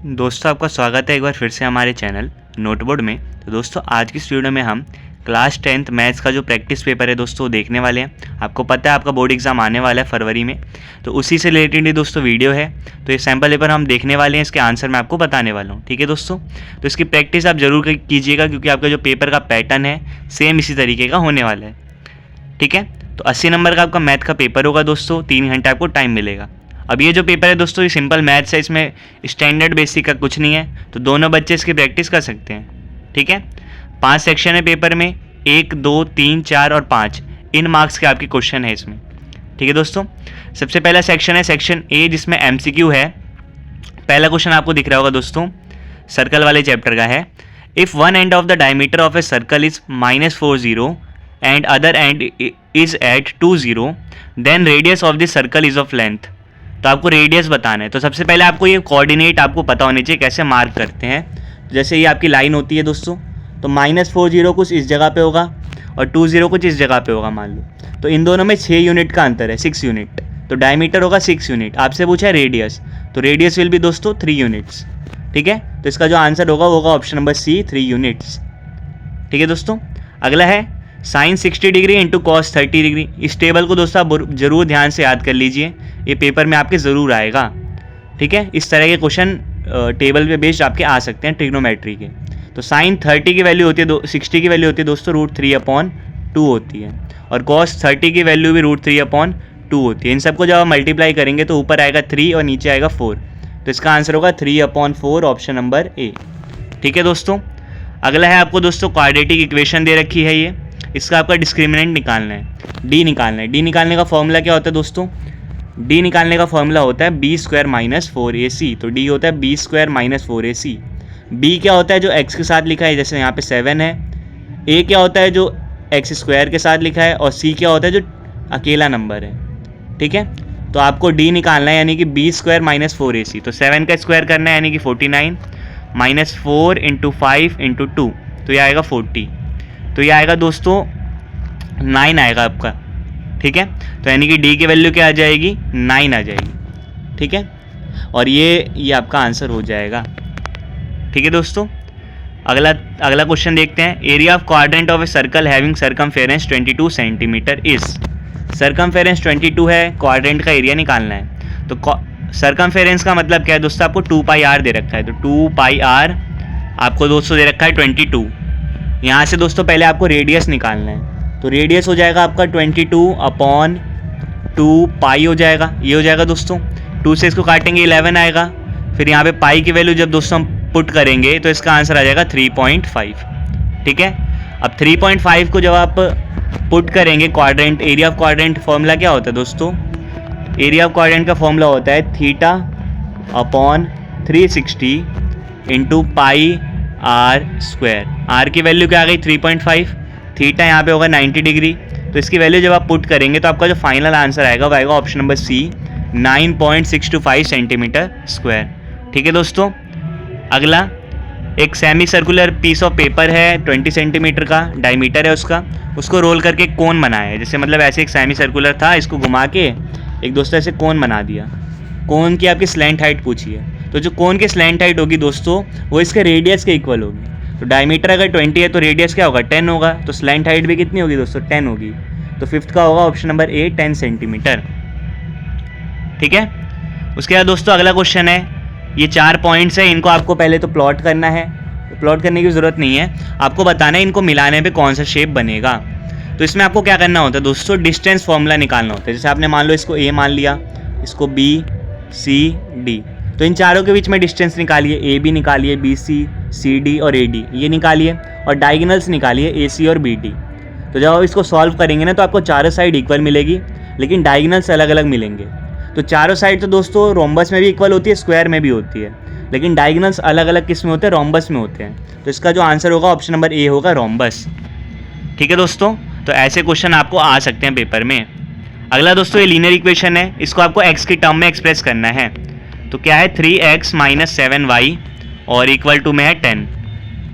दोस्तों आपका स्वागत है एक बार फिर से हमारे चैनल नोटबोर्ड में। तो दोस्तों आज की इस वीडियो में हम क्लास 10th मैथ्स का जो प्रैक्टिस पेपर है दोस्तों देखने वाले हैं। आपको पता है आपका बोर्ड एग्जाम आने वाला है फरवरी में, तो उसी से रिलेटेड ही दोस्तों वीडियो है। तो ये सैम्पल पेपर हम देखने वाले हैं, इसके आंसर मैं आपको बताने वाला हूँ। ठीक है दोस्तों, तो इसकी प्रैक्टिस आप जरूर कीजिएगा क्योंकि आपका जो पेपर का पैटर्न है सेम इसी तरीके का होने वाला है। ठीक है, तो 80 नंबर का आपका मैथ का पेपर होगा दोस्तों, 3 घंटे आपको टाइम मिलेगा। अब ये जो पेपर है दोस्तों ये सिंपल मैथ्स है, इसमें स्टैंडर्ड बेसिक का कुछ नहीं है, तो दोनों बच्चे इसकी प्रैक्टिस कर सकते हैं। ठीक है, 5 सेक्शन है पेपर में, 1, 2, 3, 4 और 5 इन मार्क्स के आपके क्वेश्चन है इसमें। ठीक है दोस्तों, सबसे पहला सेक्शन है सेक्शन ए जिसमें MCQ है। पहला क्वेश्चन आपको दिख रहा होगा दोस्तों, सर्कल वाले चैप्टर का है। If one end of the diameter of a circle is -40 and other end is at 20 then radius of this circle is of length. तो आपको रेडियस बताना है। तो सबसे पहले आपको ये कोऑर्डिनेट आपको पता होने चाहिए कैसे मार्क करते हैं। जैसे ये आपकी लाइन होती है दोस्तों, तो -40 कुछ इस जगह पे होगा और 20 कुछ इस जगह पे होगा मान लो। तो इन दोनों में 6 यूनिट का अंतर है, 6 यूनिट। तो डायमीटर होगा 6 यूनिट। आपसे पूछा है रेडियस, तो रेडियस विल भी दोस्तों 3 यूनिट्स। ठीक है, तो इसका जो आंसर होगा वो होगा ऑप्शन नंबर सी, 3 यूनिट्स। ठीक है दोस्तों, अगला है sine 60 degree into cos 30 degree. इस टेबल को दोस्तों आप जरूर ध्यान से याद कर लीजिए, ये पेपर में आपके ज़रूर आएगा। ठीक है, इस तरह के क्वेश्चन टेबल पे बेस्ड आपके आ सकते हैं ट्रिग्नोमेट्री के। तो साइन 30 की वैल्यू होती है 60 की वैल्यू होती है दोस्तों √3/2 होती है, और कॉस 30 की वैल्यू भी √3/2 होती है। इन सबको जब आप मल्टीप्लाई करेंगे तो ऊपर आएगा 3 और नीचे आएगा 4। तो इसका आंसर होगा 3/4 ऑप्शन नंबर ए। ठीक है दोस्तों, अगला है आपको दोस्तों क्वाड्रेटिक इक्वेशन दे रखी है ये, इसका आपका डिस्क्रिमिनेंट निकालना है, डी निकालना है। डी निकालने का फॉर्मूला क्या होता है दोस्तों? डी निकालने का फॉर्मूला होता है b² - 4ac। तो डी होता है b² - 4ac। b क्या होता है जो x के साथ लिखा है, जैसे यहाँ पे 7 है। a क्या होता है जो x² के साथ लिखा है, और c क्या होता है जो अकेला नंबर है। ठीक है, तो आपको d निकालना है यानी कि b² - 4ac। तो 7 का स्क्वायर करना है यानी कि 49 -4 × 5 × 2, तो ये आएगा 40। तो ये आएगा दोस्तों 9 आएगा आपका। ठीक है, तो यानी कि डी की वैल्यू क्या आ जाएगी, 9 आ जाएगी। ठीक है, और ये आपका आंसर हो जाएगा। ठीक है दोस्तों, अगला क्वेश्चन देखते हैं। Area of quadrant of a circle having circumference 22 centimetre is. Circumference 22 है, क्वाड्रेंट का एरिया निकालना है। तो सरकमफेरेंस का मतलब क्या है दोस्तों, आपको 2πr दे रखा है। तो 2πr आपको दोस्तों दे रखा है 22। यहाँ से दोस्तों पहले आपको रेडियस निकालना है। तो रेडियस हो जाएगा आपका 22/2π हो जाएगा, ये हो जाएगा दोस्तों। 2 से इसको काटेंगे 11 आएगा। फिर यहाँ पे पाई की वैल्यू जब दोस्तों हम पुट करेंगे तो इसका आंसर आ जाएगा 3.5। ठीक है, अब 3.5 को जब आप पुट करेंगे quadrant, area of quadrant formula क्या होता है दोस्तों? एरिया ऑफ क्वाड्रेंट का फॉर्मूला होता है θ/360 × πr²। आर की वैल्यू क्या आ गई 3.5, थीटा यहाँ पे होगा 90 डिग्री। तो इसकी वैल्यू जब आप पुट करेंगे तो आपका जो फाइनल आंसर आएगा वो आएगा option number C, 9.625 centimetre square. ठीक है दोस्तों, अगला एक semi circular piece of paper है, 20 सेंटीमीटर का डायमीटर है उसका, उसको रोल करके कोन बनाया है। जैसे मतलब ऐसे एक सेमी सर्कुलर था, इसको घुमा के एक दोस्तों ऐसे कोन बना दिया। कोन की आपकी स्लैंट हाइट पूछी है, तो जो कोन की स्लैंट हाइट होगी दोस्तों वो इसके रेडियस के इक्वल होगी। तो डायमीटर अगर 20 है तो रेडियस क्या होगा 10 होगा, तो स्लैंट हाइट भी कितनी होगी दोस्तों 10 होगी। तो फिफ्थ का होगा ऑप्शन नंबर ए, 10 सेंटीमीटर। ठीक है, उसके बाद दोस्तों अगला क्वेश्चन है, ये 4 पॉइंट्स है, इनको आपको पहले तो प्लॉट करना है। प्लॉट करने की ज़रूरत नहीं है, आपको बताना है इनको मिलाने पे कौन सा शेप बनेगा। तो इसमें आपको क्या करना होता है दोस्तों, डिस्टेंस फॉर्मूला निकालना होता है। जैसे आपने मान लो इसको ए मान लिया, इसको B, C, D, तो इन चारों के बीच में डिस्टेंस निकालिए। AB निकालिए, BC, CD और AD ये निकालिए, और डायगोनल्स निकालिए AC और BD। तो जब आप इसको सॉल्व करेंगे ना तो आपको चारों साइड इक्वल मिलेगी, लेकिन डायगोनल्स अलग अलग मिलेंगे। तो चारों साइड तो दोस्तों रोम्बस में भी इक्वल होती है, स्क्वायर में भी होती है, लेकिन डायगोनल्स अलग अलग किस में होते हैं, रोम्बस में होते हैं। तो इसका जो आंसर होगा ऑप्शन नंबर ए होगा, रोम्बस। ठीक है दोस्तों, तो ऐसे क्वेश्चन आपको आ सकते हैं पेपर में। अगला दोस्तों ये लीनियर इक्वेशन है, इसको आपको x की टर्म में एक्सप्रेस करना है। तो क्या है 3x - 7y और इक्वल टू में है 10।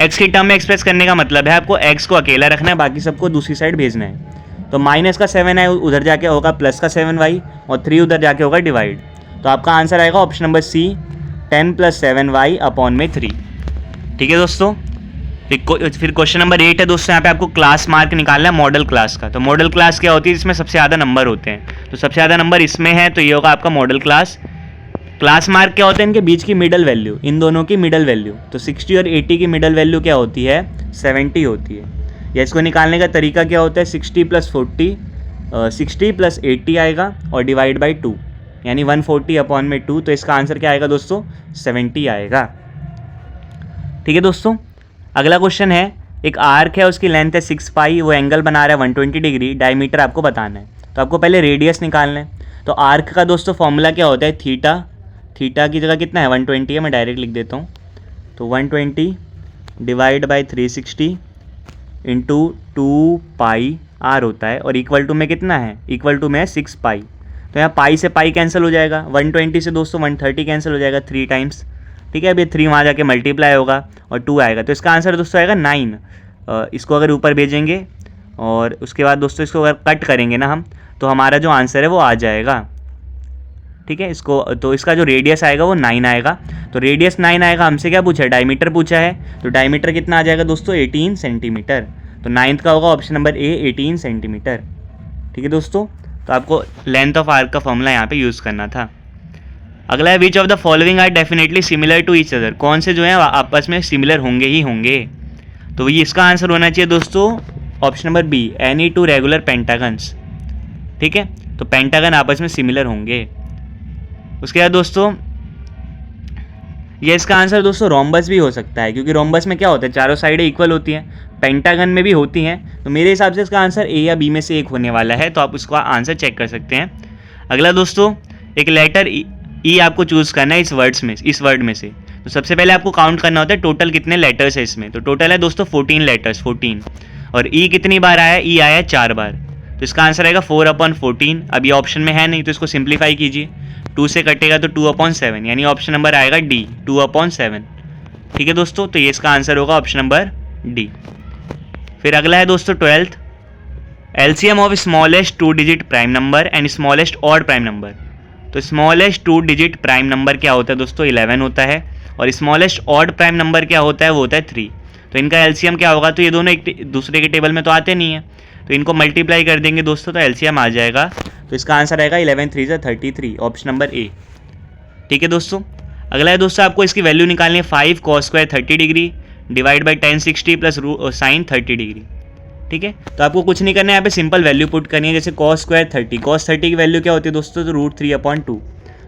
x की टर्म में एक्सप्रेस करने का मतलब है आपको x को अकेला रखना है, बाकी सबको दूसरी साइड भेजना है। तो माइनस का 7 है उधर जाके होगा प्लस का 7y, और 3 उधर जाके होगा डिवाइड। तो आपका आंसर आएगा ऑप्शन नंबर सी, 10 + 7y अपॉन में 3। ठीक है दोस्तों। फिर क्वेश्चन नंबर 8 है दोस्तों, यहाँ पे आपको क्लास मार्क निकालना है मॉडल क्लास का। तो मॉडल क्लास क्या होती है, जिसमें सबसे ज़्यादा नंबर होते हैं। तो सबसे ज़्यादा नंबर इसमें है, तो ये होगा आपका मॉडल क्लास। क्लास मार्क क्या होता है, इनके बीच की मिडल वैल्यू, इन दोनों की मिडल वैल्यू। तो 60 और 80 की मिडल वैल्यू क्या होती है, 70 होती है। या इसको निकालने का तरीका क्या होता है, 60 + 40, 60 + 80 आएगा और डिवाइड बाई 2, यानी 140 अपॉन में 2। तो इसका आंसर क्या आएगा दोस्तों, 70 आएगा। ठीक है दोस्तों। अगला क्वेश्चन है, एक आर्क है, उसकी लेंथ है 6 पाई, वो एंगल बना रहा है 120 डिग्री, डायमीटर आपको बताना है। तो आपको पहले रेडियस निकालना है। तो आर्क का दोस्तों फॉर्मूला क्या होता है, थीटा की जगह कितना है 120 है, मैं डायरेक्ट लिख देता हूँ। तो 120 divide by 360 into 2 pi r होता है, और इक्वल टू में कितना है, इक्वल टू में है 6 पाई। तो यहाँ पाई से पाई कैंसिल हो जाएगा, 120 से दोस्तों 130 कैंसिल हो जाएगा 3 टाइम्स। ठीक है, अब ये 3 वहाँ जाके मल्टीप्लाई होगा और 2 आएगा। तो इसका आंसर दोस्तों आएगा 9। इसको अगर ऊपर भेजेंगे और उसके बाद दोस्तों इसको अगर कट करेंगे ना हम, तो हमारा जो आंसर है वो आ जाएगा। ठीक है, इसको तो इसका जो रेडियस आएगा वो 9 आएगा। तो रेडियस 9 आएगा। हमसे क्या पूछा है, डायमीटर पूछा है। तो डायमीटर कितना आ जाएगा दोस्तों, 18 सेंटीमीटर। तो 9th का होगा ऑप्शन नंबर ए, 18 सेंटीमीटर। ठीक है दोस्तों। तो आपको लेंथ ऑफ आर्क का फॉर्मूला यहाँ पे यूज़ करना था। अगला है, which of the following are definitely similar to each other. कौन से जो है आपस में सिमिलर होंगे ही होंगे। तो ये इसका आंसर होना चाहिए दोस्तों option number B, any 2 regular pentagons. ठीक है, तो पेंटागन आपस में सिमिलर होंगे। उसके बाद दोस्तों ये इसका आंसर दोस्तों रोम्बस भी हो सकता है, क्योंकि रोम्बस में क्या होता है, चारों साइडें इक्वल होती हैं, पेंटागन में भी होती हैं। तो मेरे हिसाब से इसका आंसर ए या बी में से एक होने वाला है। तो आप उसका आंसर चेक कर सकते हैं। अगला दोस्तों, एक लेटर ई आपको चूज़ करना है इस वर्ड में से। तो सबसे पहले आपको काउंट करना होता है टोटल कितने लेटर्स है इसमें। तो टोटल है दोस्तों 14 लेटर्स, 14। और ई कितनी बार आया है, ई आया है 4 बार। तो इसका आंसर आएगा 4/14। अब ये ऑप्शन में है नहीं, तो इसको सिंप्लीफाई कीजिए। 2 से कटेगा तो 2/7, यानी ऑप्शन नंबर आएगा डी, 2/7। ठीक है दोस्तों, तो ये इसका आंसर होगा ऑप्शन नंबर डी। फिर अगला है दोस्तों 12th, LCM of smallest 2 digit prime number and smallest odd prime number. तो स्मॉलेस्ट 2 डिजिट प्राइम नंबर क्या होता है दोस्तों, 11 होता है। और स्मॉलेस्ट ऑड प्राइम नंबर क्या होता है, वो होता है 3। तो इनका एलसीएम क्या होगा, तो ये दोनों एक दूसरे के टेबल में तो आते नहीं है, तो इनको मल्टीप्लाई कर देंगे दोस्तों, तो एलसीएम आ जाएगा। तो इसका आंसर आएगा 11 3 33, ऑप्शन नंबर ए। ठीक है दोस्तों। अगला है दोस्तों, आपको इसकी वैल्यू निकालनी है 5 cos square 30 degree divide by 1060 plus sign 30 degree. ठीक है, तो आपको कुछ नहीं करना है, यहाँ पे सिंपल वैल्यू पुट करनी है। जैसे cos स्क्वायर 30, cos 30 की वैल्यू क्या होती है दोस्तों, तो √3/2।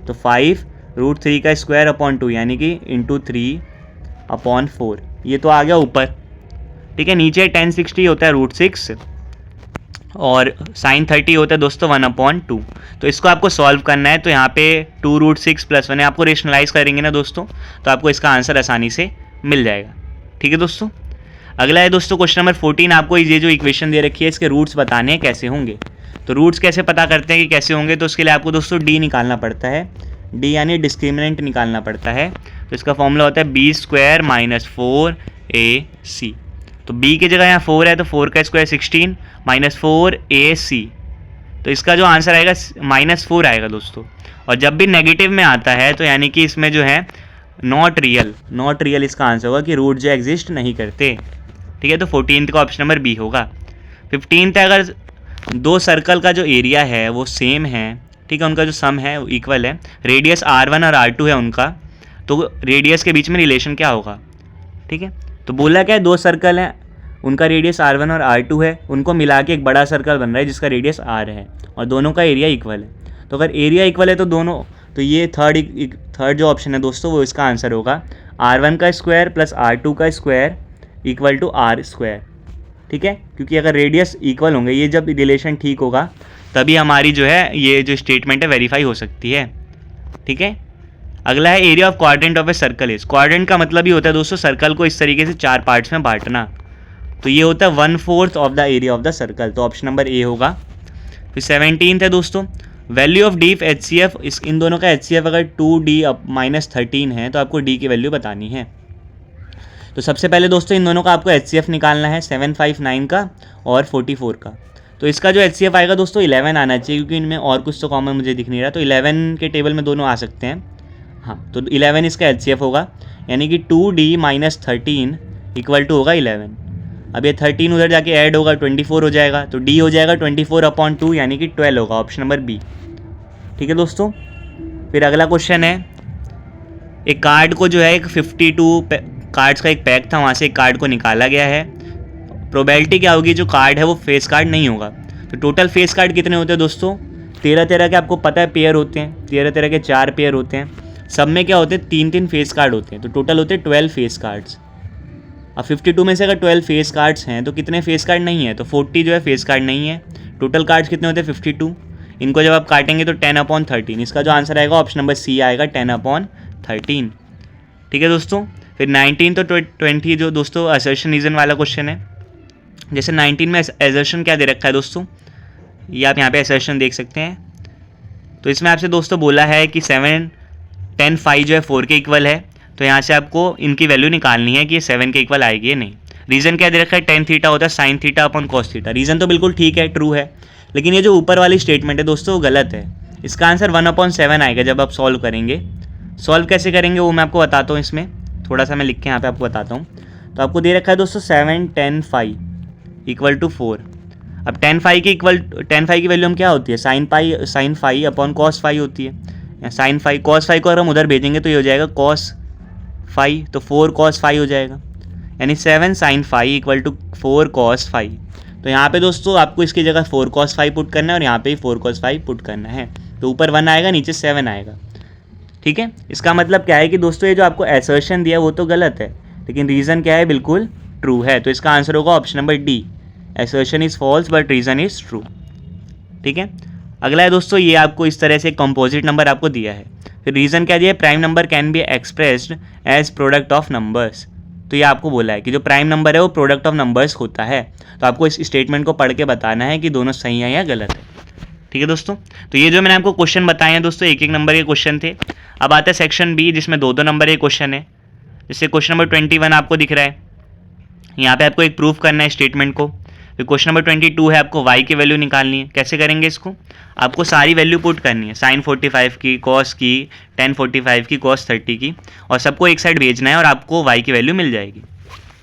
तो 5 √3 का स्क्वायर अपॉन 2, यानी कि इंटू 3/4। ये तो आ गया ऊपर। ठीक है, नीचे 1060 होता है √6 और साइन 30 होता है दोस्तों 1/2। तो इसको आपको सॉल्व करना है। तो यहाँ पे 2√6 + 1 है, आपको रेशनलाइज करेंगे ना दोस्तों, तो आपको इसका आंसर आसानी से मिल जाएगा। ठीक है दोस्तों। अगला है दोस्तों क्वेश्चन नंबर 14, आपको ये जो इक्वेशन दे रखी है इसके रूट्स बताने हैं कैसे होंगे। तो रूट्स कैसे पता करते हैं कि कैसे होंगे, तो उसके लिए आपको दोस्तों डी निकालना पड़ता है। डी यानी डिस्क्रिमिनेंट निकालना पड़ता है। तो इसका फॉर्मूला होता है b² - 4ac। तो b की जगह यहाँ 4 है, तो 4 का स्क्वायर 16 - 4ac। तो इसका जो आंसर आएगा -4 आएगा दोस्तों। और जब भी नेगेटिव में आता है तो यानी कि इसमें जो है नॉट रियल इसका आंसर होगा, कि रूट जो एग्जिस्ट नहीं करते। ठीक है, तो 14th का ऑप्शन नंबर बी होगा। 15th है, अगर 2 सर्कल का जो एरिया है वो सेम है, ठीक है, उनका जो सम है वो इक्वल है, रेडियस R1 और R2 है उनका, तो रेडियस के बीच में रिलेशन क्या होगा। ठीक है, तो बोला क्या है, 2 सर्कल हैं, उनका रेडियस R1 और R2 है, उनको मिला के एक बड़ा सर्कल बन रहा है जिसका रेडियस R है, और दोनों का एरिया इक्वल है। तो अगर एरिया इक्वल है तो दोनों, तो ये थर्ड जो ऑप्शन है दोस्तों वो इसका आंसर होगा। R1 का स्क्वायर प्लस R2 का स्क्वायर इक्वल टू R²। ठीक है, क्योंकि अगर रेडियस इक्वल होंगे, ये जब रिलेशन ठीक होगा तभी हमारी जो है ये जो स्टेटमेंट है वेरीफाई हो सकती है। ठीक है, अगला है area of quadrant of a circle is. Quadrant का मतलब ये होता है दोस्तों सर्कल को इस तरीके से 4 पार्ट्स में बांटना। तो ये होता है 1/4 of the area of the circle. तो ऑप्शन नंबर ए होगा। फिर 17th है दोस्तों, वैल्यू ऑफ डी HCF, इन दोनों का HCF अगर 2D - 13 है तो आपको डी की वैल्यू बतानी है। तो सबसे पहले दोस्तों इन दोनों का आपको HCF निकालना है, 759 का और 44 का। तो इसका जो HCF आएगा दोस्तों 11 आना चाहिए, क्योंकि इनमें और कुछ तो कॉमन मुझे दिख नहीं रहा। तो 11 के टेबल में दोनों आ सकते हैं। हाँ, तो 11 इसका एचसीएफ होगा, यानी कि 2D माइनस 13 इक्वल टू होगा 11। अब ये 13 उधर जाके ऐड होगा 24 हो जाएगा, तो D हो जाएगा 24/2 यानी कि 12 होगा, ऑप्शन नंबर बी। ठीक है दोस्तों, फिर अगला क्वेश्चन है, एक कार्ड को जो है एक 52 कार्ड्स का एक पैक था, वहाँ से एक कार्ड को निकाला गया है। प्रोबेबिलिटी क्या होगी, जो कार्ड है वो फेस कार्ड नहीं होगा। तो टोटल फेस कार्ड कितने होते हैं दोस्तों, 13 के आपको पता है पेयर होते हैं, 13 के 4 पेयर होते हैं, सब में क्या होते हैं 3 फेस कार्ड होते हैं, तो टोटल होते हैं 12 फेस कार्ड्स। अब 52 में से अगर 12 फेस कार्ड्स हैं तो कितने फेस कार्ड नहीं है, तो 40 जो है फेस कार्ड नहीं है। टोटल कार्ड्स कितने होते हैं 52, इनको जब आप काटेंगे तो 10/13, इसका जो आंसर आएगा ऑप्शन नंबर सी आएगा 10/13। ठीक है दोस्तों, फिर 19 तो 20 जो दोस्तों असर्शन रीजन वाला क्वेश्चन है। जैसे 19 में असर्शन क्या दे रखा है दोस्तों, ये आप यहाँ पे असर्शन देख सकते हैं। तो इसमें आपसे दोस्तों बोला है कि 7, 10, 5 जो है 4 के इक्वल है, तो यहाँ से आपको इनकी वैल्यू निकालनी है कि ये 7 के इक्वल आएगी या नहीं। रीज़न क्या दे रखा है, tan थीटा होता है sin theta upon cos theta. Reason तो बिल्कुल ठीक है, ट्रू है, लेकिन ये जो ऊपर वाली स्टेटमेंट है दोस्तों वो गलत है। इसका आंसर 1/7 आएगा जब आप सॉल्व करेंगे। सॉल्व कैसे करेंगे वो मैं आपको बताता हूँ, इसमें थोड़ा सा मैं लिख के यहाँ पे आपको बताता हूँ। तो आपको दे रखा है दोस्तों 7, 10, 5 इक्वल टू 4। अब 10, 5 की वैल्यू हम क्या होती है, sin 5 अपॉन cos 5 होती है। sin 5 cos 5 को अगर हम उधर भेजेंगे तो ये हो जाएगा cos 5, तो 4 cos 5 हो जाएगा, यानी 7 sin 5 इक्वल टू 4 cos 5। तो यहाँ पे दोस्तों आपको इसकी जगह 4 cos 5 पुट करना है और यहाँ पे ही 4 cos 5 पुट करना है। तो ऊपर 1 आएगा, नीचे 7 आएगा। ठीक है, इसका मतलब क्या है कि दोस्तों ये जो आपको असर्शन दिया वो तो गलत है, लेकिन रीज़न क्या है, बिल्कुल ट्रू है। तो इसका आंसर होगा option number D, assertion is false but reason is true. ठीक है, अगला है दोस्तों, ये आपको इस तरह से कंपोजिट नंबर आपको दिया है। फिर रीज़न क्या दिया है, prime number can be expressed as product of numbers. तो ये आपको बोला है कि जो प्राइम नंबर है वो प्रोडक्ट ऑफ नंबर्स होता है। तो आपको इस स्टेटमेंट को पढ़ के बताना है कि दोनों सही है या गलत है। ठीक है दोस्तों, तो ये जो मैंने आपको क्वेश्चन बताए हैं दोस्तों, एक नंबर के क्वेश्चन थे। अब आता है सेक्शन बी, जिसमें 2 नंबर के क्वेश्चन है। जैसे क्वेश्चन नंबर 21 आपको दिख रहा है, यहाँ पे आपको एक प्रूफ करना है स्टेटमेंट को। फिर क्वेश्चन नंबर 22 है, आपको y की वैल्यू निकालनी है। कैसे करेंगे इसको, आपको सारी वैल्यू पुट करनी है, sin 45 की, cos की, tan 45 की, cos 30 की, और सबको एक साइड भेजना है और आपको y की वैल्यू मिल जाएगी।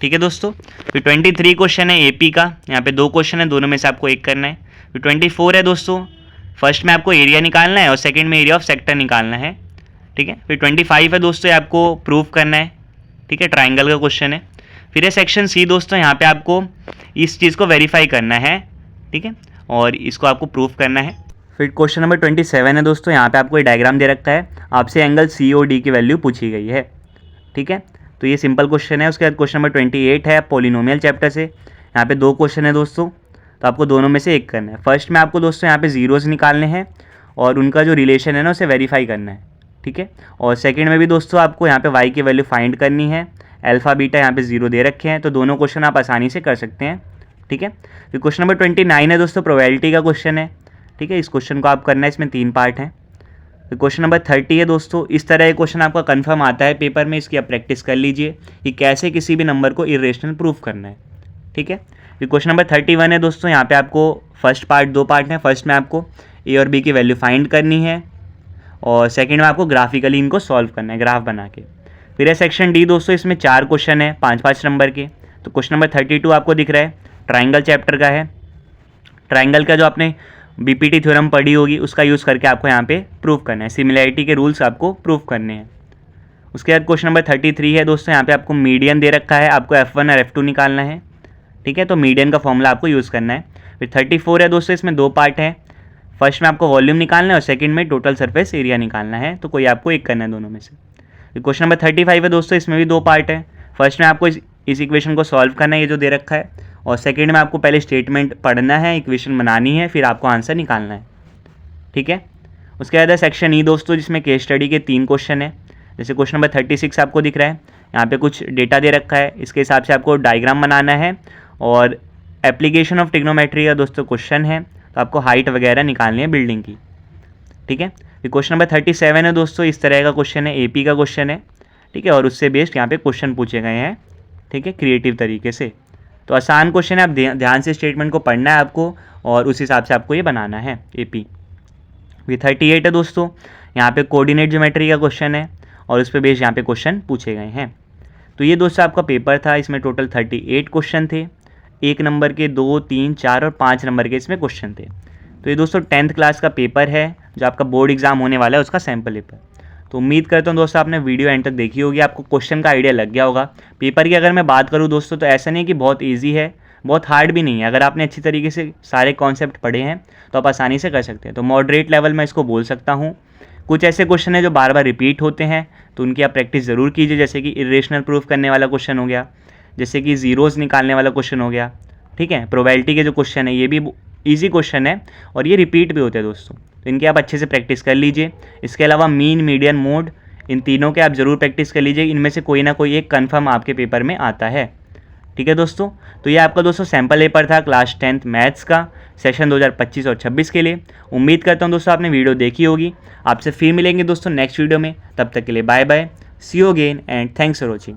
ठीक है दोस्तों, फिर 23 क्वेश्चन है AP का, यहाँ पे 2 क्वेश्चन है, दोनों में से आपको एक करना है। फिर 24 है दोस्तों, फर्स्ट में आपको एरिया निकालना है और सेकेंड में एरिया ऑफ सेक्टर निकालना है। ठीक है, फिर 25 है दोस्तों, ये आपको प्रूफ करना है। ठीक है, ट्राइंगल का क्वेश्चन है। फिर है सेक्शन सी दोस्तों, यहाँ पे आपको इस चीज़ को वेरीफाई करना है। ठीक है, और इसको आपको प्रूफ करना है। फिर क्वेश्चन नंबर 27 है दोस्तों, यहाँ पे आपको ये डायग्राम दे रखा है, आपसे एंगल COD की वैल्यू पूछी गई है। ठीक है, तो ये सिंपल क्वेश्चन है। उसके बाद क्वेश्चन नंबर 28 है पॉलिनोमियल चैप्टर से, यहाँ पे 2 क्वेश्चन है दोस्तों, तो आपको दोनों में से एक करना है। फर्स्ट में आपको दोस्तों यहाँ पे जीरोज़ निकालने हैं और उनका जो रिलेशन है ना उसे वेरीफाई करना है। ठीक है, और सेकंड में भी दोस्तों आपको यहाँ पे y की वैल्यू फाइंड करनी है। अल्फा बीटा यहाँ पे 0 दे रखे हैं, तो दोनों क्वेश्चन आप आसानी से कर सकते हैं। ठीक है, फिर क्वेश्चन नंबर 29 है दोस्तों, प्रोबेबिलिटी का क्वेश्चन है। ठीक है, इस क्वेश्चन को आप करना है, इसमें 3 पार्ट हैं। फिर क्वेश्चन नंबर 30 है दोस्तों, इस तरह एक क्वेश्चन आपका कंफर्म आता है पेपर में, इसकी आप प्रैक्टिस कर लीजिए कि कैसे किसी भी नंबर को इरेशनल प्रूफ करना है। ठीक है, फिर क्वेश्चन नंबर 31 है दोस्तों, यहाँ पे आपको फर्स्ट पार्ट 2 पार्ट हैं। फर्स्ट में आपको A और B की वैल्यू फाइंड करनी है और सेकंड में आपको ग्राफिकली इनको सॉल्व करना है, ग्राफ बना के। फिर है सेक्शन डी दोस्तों, इसमें 4 क्वेश्चन है, 5-5 नंबर के। तो क्वेश्चन नंबर 32 आपको दिख रहा है, ट्राइंगल चैप्टर का है। ट्राइंगल का जो आपने BPT थ्योरम पढ़ी होगी उसका यूज़ करके आपको यहाँ पे प्रूफ करना है, सिमिलैरिटी के रूल्स आपको प्रूफ करने हैं। उसके बाद क्वेश्चन नंबर 33 है दोस्तों, यहाँ पे आपको मीडियन दे रखा है, आपको F1 और F2 निकालना है। ठीक है, तो मीडियन का फॉर्मूला आपको यूज़ करना है। फिर 34 है दोस्तों, इसमें 2 पार्ट हैं। फर्स्ट में आपको वॉल्यूम निकालना है और सेकंड में टोटल सरफेस एरिया निकालना है, तो कोई आपको एक करना है दोनों में से। फिर क्वेश्चन नंबर 35 है दोस्तों, इसमें भी 2 पार्ट है। फर्स्ट में आपको इस इक्वेशन को सॉल्व करना है, ये जो दे रखा है, और सेकंड में आपको पहले स्टेटमेंट पढ़ना है, इक्वेशन बनानी है, फिर आपको आंसर निकालना है। ठीक है, उसके बाद है सेक्शन ई दोस्तों, जिसमें केस स्टडी के 3 क्वेश्चन है। जैसे क्वेश्चन नंबर 36 आपको दिख रहा है, यहाँ पे कुछ डेटा दे रखा है, इसके हिसाब से आपको डायग्राम बनाना है और एप्लीकेशन ऑफ ट्रिग्नोमेट्री का दोस्तों क्वेश्चन है, तो आपको हाइट वगैरह निकालनी है बिल्डिंग की। ठीक है, फिर क्वेश्चन नंबर 37 है दोस्तों, इस तरह का क्वेश्चन है, AP का क्वेश्चन है। ठीक है, और उससे बेस्ड यहाँ पे क्वेश्चन पूछे गए हैं। ठीक है, क्रिएटिव तरीके से, तो आसान क्वेश्चन है, आप ध्यान से स्टेटमेंट को पढ़ना है आपको और उस हिसाब से आपको ये बनाना है AP। फिर 38 है दोस्तों, यहाँ पे कोऑर्डिनेट ज्योमेट्री का क्वेश्चन है और उस पर बेस यहाँ पे क्वेश्चन पूछे गए हैं। तो ये दोस्तों आपका पेपर था, इसमें टोटल 38 क्वेश्चन थे, 1 नंबर के 2, 3, 4 और 5 नंबर के इसमें क्वेश्चन थे। तो ये दोस्तों 10th क्लास का पेपर है जो आपका बोर्ड एग्जाम होने वाला है, उसका सैम्पल पेपर। तो उम्मीद करता हूँ दोस्तों आपने वीडियो एंड तक देखी होगी, आपको क्वेश्चन का आइडिया लग गया होगा। पेपर की अगर मैं बात करूँ दोस्तों तो ऐसा नहीं है कि बहुत ईजी है, बहुत हार्ड भी नहीं है। अगर आपने अच्छी तरीके से सारे कॉन्सेप्ट पढ़े हैं तो आप आसानी से कर सकते हैं। तो मॉडरेट लेवल में इसको बोल सकता हूँ। कुछ ऐसे क्वेश्चन है जो बार बार रिपीट होते हैं, तो उनकी आप प्रैक्टिस ज़रूर कीजिए, जैसे कि इरेशनल प्रूफ करने वाला क्वेश्चन हो गया, जैसे कि ज़ीरोज़ निकालने वाला क्वेश्चन हो गया, ठीक है। प्रोबेबिलिटी के जो क्वेश्चन है ये भी ईजी क्वेश्चन है और ये रिपीट भी होते हैं दोस्तों, तो इनकी आप अच्छे से प्रैक्टिस कर लीजिए। इसके अलावा मीन, मीडियन, मोड, इन तीनों के आप ज़रूर प्रैक्टिस कर लीजिए, इनमें से कोई ना कोई एक कन्फर्म आपके पेपर में आता है, ठीक है दोस्तों। तो ये आपका दोस्तों सैम्पल पेपर था क्लास 10th मैथ्स का सेशन 2025 और 26 के लिए। उम्मीद करता हूँ दोस्तों आपने वीडियो देखी होगी। आपसे फिर मिलेंगे दोस्तों नेक्स्ट वीडियो में, तब तक के लिए bye bye, see you again and thanks for watching.